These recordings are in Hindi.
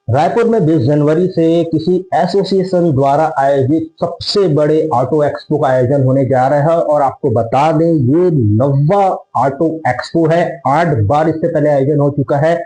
रायपुर में 20 जनवरी से किसी एसोसिएशन द्वारा आयोजित सबसे बड़े ऑटो एक्सपो का आयोजन होने जा रहा है। और आपको बता दें, ये 9वां ऑटो एक्सपो है। 8 बार इससे पहले आयोजन हो चुका है।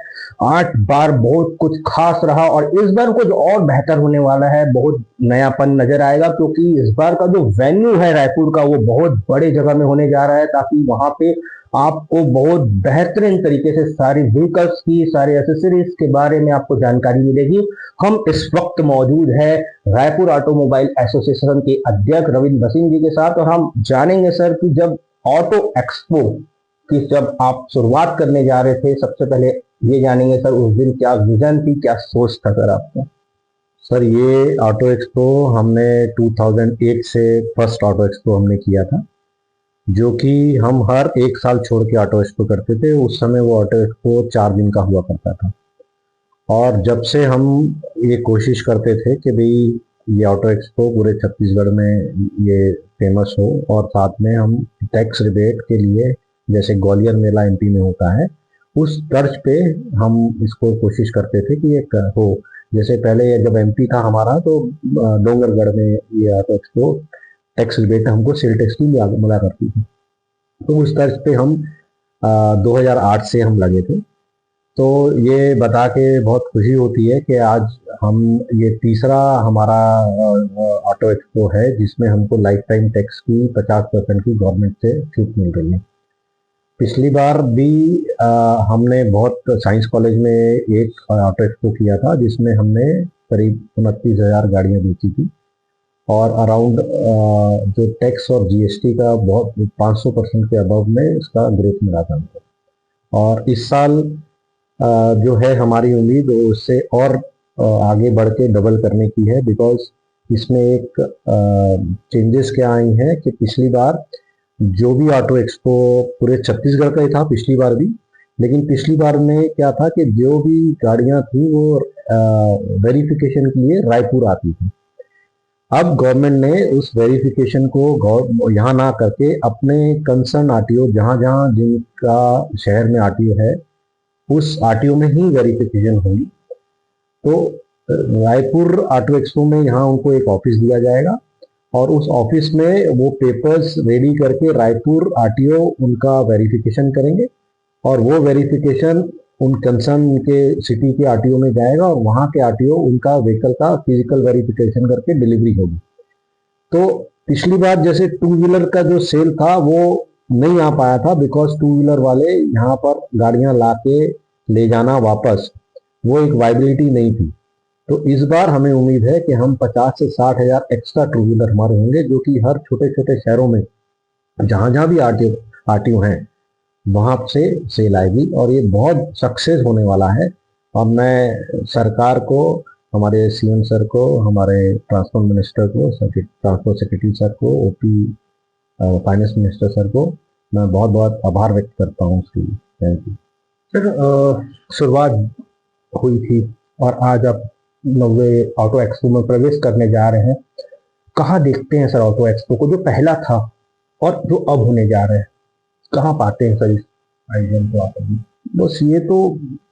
8 बार बहुत कुछ खास रहा और इस बार कुछ और बेहतर होने वाला है। बहुत नयापन नजर आएगा क्योंकि इस बार का जो वेन्यू है रायपुर का, वो बहुत बड़े जगह में होने जा रहा है, ताकि वहां पे आपको बहुत बेहतरीन तरीके से सारी व्हीकल्स की, सारी एसेसरीज के बारे में आपको जानकारी मिलेगी। हम इस वक्त मौजूद है रायपुर ऑटोमोबाइल एसोसिएशन के अध्यक्ष रविंद्र सिंह जी के साथ, और हम जानेंगे सर कि जब ऑटो एक्सपो की जब आप शुरुआत करने जा रहे थे, सबसे पहले ये जानेंगे सर उस दिन क्या विजन थी, क्या सोच था सर आपका। सर, ये ऑटो एक्सपो हमने 2008 से फर्स्ट ऑटो एक्सपो हमने किया था, जो कि हम हर एक साल छोड़ के ऑटो एक्सपो करते थे। उस समय वो ऑटो एक्सपो 4 दिन का हुआ करता था। और जब से हम ये कोशिश करते थे कि भाई ये ऑटो एक्सपो पूरे छत्तीसगढ़ में ये फेमस हो, और साथ में हम टैक्स रिबेट के लिए, जैसे ग्वालियर मेला एमपी में होता है, उस तर्ज पे हम इसको कोशिश करते थे कि ये हो। जैसे पहले जब एमपी था हमारा, तो डोंगरगढ़ में ये ऑटो एक्सपो टैक्स रिबेट हमको सेल टैक्स की मिला करती थी। तो उस तर्ज पे हम 2008 से हम लगे थे। तो ये बता के बहुत खुशी होती है कि आज हम ये तीसरा हमारा ऑटो एक्सपो है जिसमें हमको लाइफ टाइम टैक्स की 50% की गवर्नमेंट से छूट मिल रही है। पिछली बार भी हमने बहुत साइंस कॉलेज में एक ऑटो एक्सपो किया था, जिसमें हमने करीब 29,000 गाड़ियां बेची थी, और अराउंड जो टैक्स और जीएसटी का बहुत 500% के अबव में इसका ग्रोथ मिला था हमको। और इस साल जो है हमारी उम्मीद उससे और आगे बढ़ के डबल करने की है, बिकॉज इसमें एक चेंजेस क्या आई हैं कि पिछली बार जो भी ऑटो एक्सपो पूरे छत्तीसगढ़ का ही था पिछली बार भी, लेकिन पिछली बार में क्या था कि जो भी गाड़ियां थी वो वेरिफिकेशन के लिए रायपुर आती थी। अब गवर्नमेंट ने उस वेरिफिकेशन को यहाँ ना करके अपने कंसर्न आरटीओ, जहाँ जहाँ जिनका शहर में आरटीओ है, उस आरटीओ में ही वेरिफिकेशन होगी। तो रायपुर ऑटो एक्सपो में यहाँ उनको एक ऑफिस दिया जाएगा, और उस ऑफिस में वो पेपर्स रेडी करके रायपुर आरटीओ उनका वेरिफिकेशन करेंगे, और वो वेरिफिकेशन उन कंसर्न के सिटी के आरटीओ में जाएगा, और वहाँ के आरटीओ उनका व्हीकल का फिजिकल वेरिफिकेशन करके डिलीवरी होगी। तो पिछली बार जैसे टू व्हीलर का जो सेल था वो नहीं आ पाया था, बिकॉज टू व्हीलर वाले यहाँ पर गाड़ियां ला के ले जाना वापस, वो एक वाइबिलिटी नहीं थी। तो इस बार हमें उम्मीद है कि हम 50 से 60 हजार एक्स्ट्रा टू व्हीलर हमारे होंगे, जो कि हर छोटे छोटे शहरों में जहां जहां भी आरटीओ हैं वहां से सेल आएगी, और ये बहुत सक्सेस होने वाला है। अब मैं सरकार को, हमारे सीएम सर को, हमारे ट्रांसपोर्ट मिनिस्टर को, ट्रांसपोर्ट सेक्रेटरी सर को, ओपी फाइनेंस मिनिस्टर सर को मैं बहुत बहुत आभार व्यक्त करता हूँ उसके लिए। थैंक यू सर, शुरुआत हुई थी और आज आप 9वें ऑटो एक्सपो में प्रवेश करने जा रहे हैं। कहाँ देखते हैं सर ऑटो एक्सपो को, जो पहला था और जो अब होने जा रहे हैं, कहाँ पाते हैं सर इस आयोजन को आप अभी। बस ये तो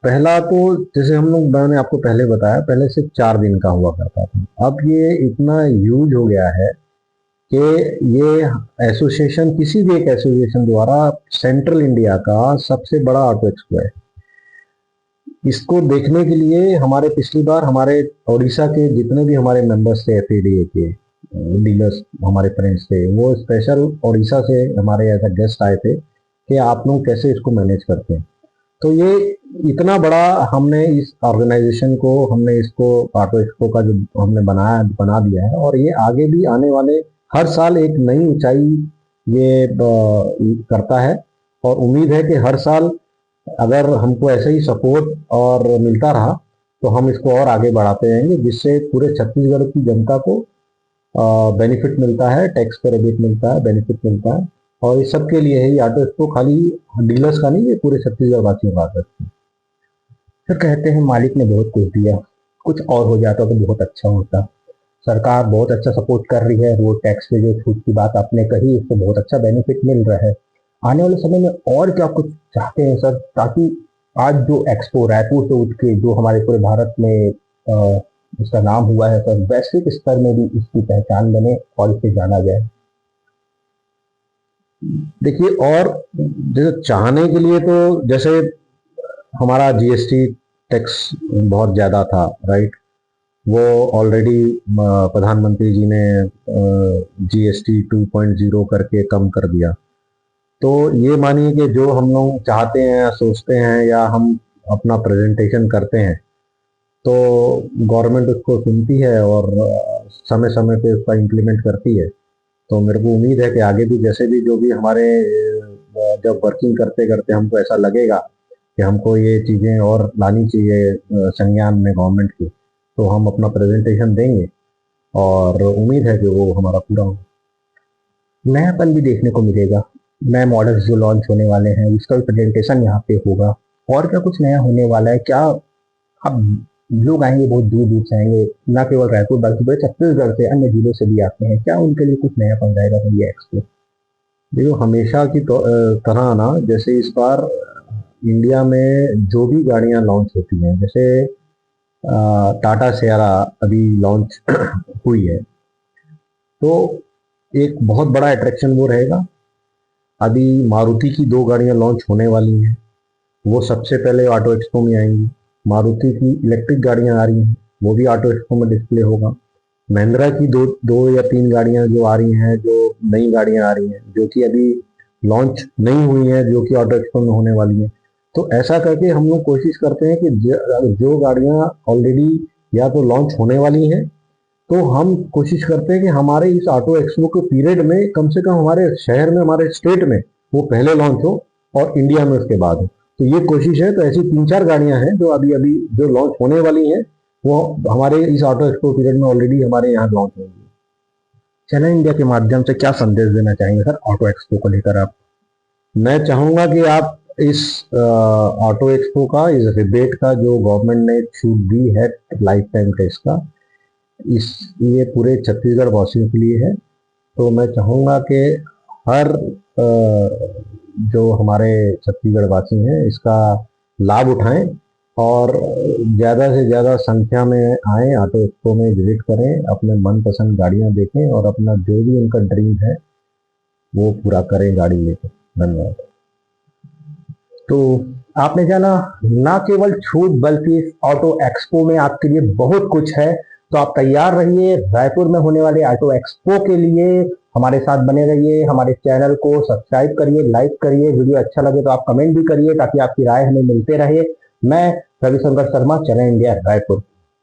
पहला तो जैसे हम लोग, मैंने आपको पहले बताया, पहले सिर्फ 4 दिन का हुआ करता था। अब ये इतना यूज हो गया है कि ये एसोसिएशन, किसी भी एक एसोसिएशन द्वारा सेंट्रल इंडिया का सबसे बड़ा ऑटो एक्सपो है। इसको देखने के लिए हमारे पिछली बार हमारे उड़ीसा के जितने भी हमारे मेंबर्स थे, एफएडीए के डीलर्स, हमारे फ्रेंड्स थे, वो स्पेशल उड़ीसा से हमारे एज अ गेस्ट आए थे कि आप लोग कैसे इसको मैनेज करते हैं। तो ये इतना बड़ा हमने इस ऑर्गेनाइजेशन को, हमने इसको ऑटो एक्सपो का जो हमने बना दिया है, और ये आगे भी आने वाले हर साल एक नई ऊंचाई ये करता है। और उम्मीद है कि हर साल अगर हमको ऐसे ही सपोर्ट और मिलता रहा तो हम इसको और आगे बढ़ाते रहेंगे, जिससे पूरे छत्तीसगढ़ की जनता को बेनिफिट मिलता है, टैक्स का रिबेट मिलता है, बेनिफिट मिलता है। और इस सब के लिए है ये ऑटो एक्सपो, खाली डीलर्स का नहीं, ये पूरे छत्तीसगढ़ वासियों का ऑटो एक्सपो। सर, कहते हैं मालिक ने बहुत कुछ दिया, कुछ और हो जाता तो बहुत अच्छा होता। सरकार बहुत अच्छा सपोर्ट कर रही है, रोड टैक्स पे जो छूट की बात आपने कही, इससे बहुत अच्छा बेनिफिट मिल रहा है। आने वाले समय में और क्या कुछ चाहते हैं सर, ताकि आज जो एक्सपो रायपुर से उठ के जो हमारे पूरे भारत में इसका नाम हुआ है सर, वैश्विक स्तर में भी इसकी पहचान बने और इसे जाना जाए। देखिए, और जैसे चाहने के लिए तो जैसे हमारा जीएसटी टैक्स बहुत ज़्यादा था, राइट। वो ऑलरेडी प्रधानमंत्री जी ने जीएसटी 2.0 करके कम कर दिया। तो ये मानिए कि जो हम लोग चाहते हैं, सोचते हैं, या हम अपना प्रेजेंटेशन करते हैं, तो गवर्नमेंट उसको सुनती है और समय समय पे उसका इम्प्लीमेंट करती है। तो मेरे को उम्मीद है कि आगे भी जैसे भी जो भी हमारे जब वर्किंग करते करते हमको ऐसा लगेगा कि हमको ये चीज़ें और लानी चाहिए संज्ञान में गवर्नमेंट की, तो हम अपना प्रेजेंटेशन देंगे और उम्मीद है कि वो हमारा पूरा हो। नयापन भी देखने को मिलेगा, नए मॉडल्स जो लॉन्च होने वाले हैं उसका भी प्रेजेंटेशन यहाँ पे होगा। और क्या कुछ नया होने वाला है क्या? अब लोग आएंगे, बहुत दूर दूर से आएंगे, ना केवल रायपुर बल्कि पूरे छत्तीसगढ़ से, अन्य जिलों से भी आते हैं, क्या उनके लिए कुछ नयापन रहेगा ये एक्सपो? देखो, हमेशा की तरह ना, जैसे इस बार इंडिया में जो भी गाड़ियां लॉन्च होती हैं, जैसे टाटा सियारा अभी लॉन्च हुई है, तो एक बहुत बड़ा अट्रैक्शन वो रहेगा। अभी मारुति की 2 गाड़ियां लॉन्च होने वाली हैं, वो सबसे पहले ऑटो एक्सपो में आएंगी। मारुति की इलेक्ट्रिक गाड़ियां आ रही हैं, वो भी ऑटो एक्सपो में डिस्प्ले होगा। महिंद्रा की दो या 3 गाड़ियां जो आ रही हैं, जो नई गाड़ियां आ रही हैं, जो कि अभी लॉन्च नहीं हुई हैं, जो कि ऑटो एक्सपो में होने वाली हैं। तो ऐसा करके हम लोग कोशिश करते हैं कि जो गाड़ियां ऑलरेडी या तो लॉन्च होने वाली हैं, तो हम कोशिश करते हैं कि हमारे इस ऑटो एक्सपो के पीरियड में कम से कम हमारे शहर में, हमारे स्टेट में वो पहले लॉन्च हो और इंडिया में उसके बाद हो। तो ये कोशिश है। तो ऐसी 3-4 गाड़ियां हैं जो अभी अभी जो लॉन्च होने वाली हैं, वो हमारे इस ऑटो एक्सपो पीरियड में ऑलरेडी हमारे यहाँ लॉन्च होंगी। चैनल इंडिया के माध्यम से क्या संदेश देना चाहेंगे सर ऑटो एक्सपो को लेकर आप? मैं चाहूंगा कि आप इस ऑटो एक्सपो का, इस रिबेट का जो गवर्नमेंट ने छूट दी है लाइफ टाइम टैक्स का, इस ये पूरे छत्तीसगढ़ वासियों के लिए है। तो मैं चाहूंगा कि हर जो हमारे छत्तीसगढ़ वासी हैं इसका लाभ उठाएं और ज़्यादा से ज़्यादा संख्या में आएँ, ऑटो एक्सपो में विजिट करें, अपने मनपसंद गाड़ियां देखें और अपना जो भी उनका ड्रीम है वो पूरा करें गाड़ी लेकर। धन्यवाद। तो आपने जाना, ना केवल छूट बल्कि इस ऑटो एक्सपो में आपके लिए बहुत कुछ है। तो आप तैयार रहिए रायपुर में होने वाले ऑटो एक्सपो के लिए, हमारे साथ बने रहिए। हमारे चैनल को सब्सक्राइब करिए, लाइक करिए, वीडियो अच्छा लगे तो आप कमेंट भी करिए ताकि आपकी राय हमें मिलते रहे। मैं रविशंकर शर्मा, चैनल इंडिया रायपुर।